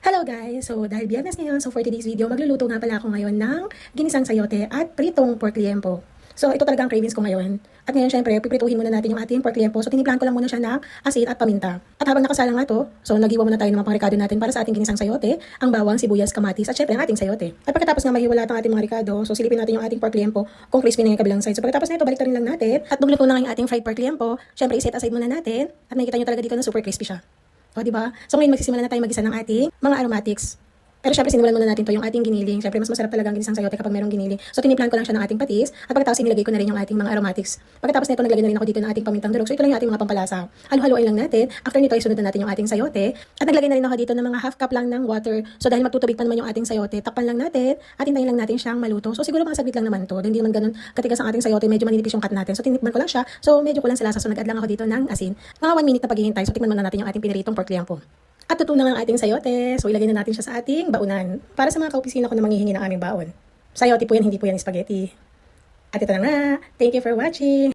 Hello guys! So dahil biyernes ngayon, so for today's video, magluluto nga pala ako ngayon ng ginisang sayote at pritong pork liempo. So ito talagang cravings ko ngayon. At ngayon syempre, piprituhin muna natin yung ating pork liempo. So tinimplahan ko lang muna siya ng asin at paminta. At habang nakasalang nga to, so naghiwa muna tayo ng mga pangrekado natin para sa ating ginisang sayote, ang bawang, sibuyas, kamatis at syempre ang ating sayote. At pagkatapos nga mahiwala ang ating mga rekado, so silipin natin yung ating pork liempo kung crispy na yung kabilang side. So pagkatapos na ito, balik rin lang natin. At nung luto na yung ating fried pork liempo, syempre iset aside muna natin. At makikita nyo talaga dito na super crispy siya. O, diba? So, ngayon magsisimula na tayo mag-isa ng ating mga aromatics. Pero syempre, sinimulan muna natin to yung ating giniling. Syempre, mas masarap talaga ang ginisang sayote kapag merong giniling. So, tiniplan ko lang siya ng ating patis. At pagkatapos, inilagay ko na rin yung ating mga aromatics. Pagkatapos nito, naglagay na rin ako dito ng ating pamintang durog. So, ito lang yung ating mga pampalasa. Halo-haloin lang natin. After nito, isunod na natin yung ating sayote. At naglagay na rin ako dito ng mga half cup lang ng water. So, dahil magtutubig pa naman yung ating sayote, takpan lang natin at hintayin lang natin siyang maluto. So, siguro mga saglit lang naman to. Hindi naman ganun katigas ang ating sayote. Medyo maninipis yung cut natin. So, tinipman ko lang siya. So, medyo kulang sa lasa. So, nag-add lang ako dito ng asin. Mga 1 minute na paghihintay. So, tikman muna natin yung ating piniritong pork liempo. At tutunan ang ating sayote. So, ilagay na natin siya sa ating baunan. Para sa mga kaopisina ko na manghihingi ng aming baon. Sayote po yan, hindi po yan spaghetti. At ito na nga. Thank you for watching.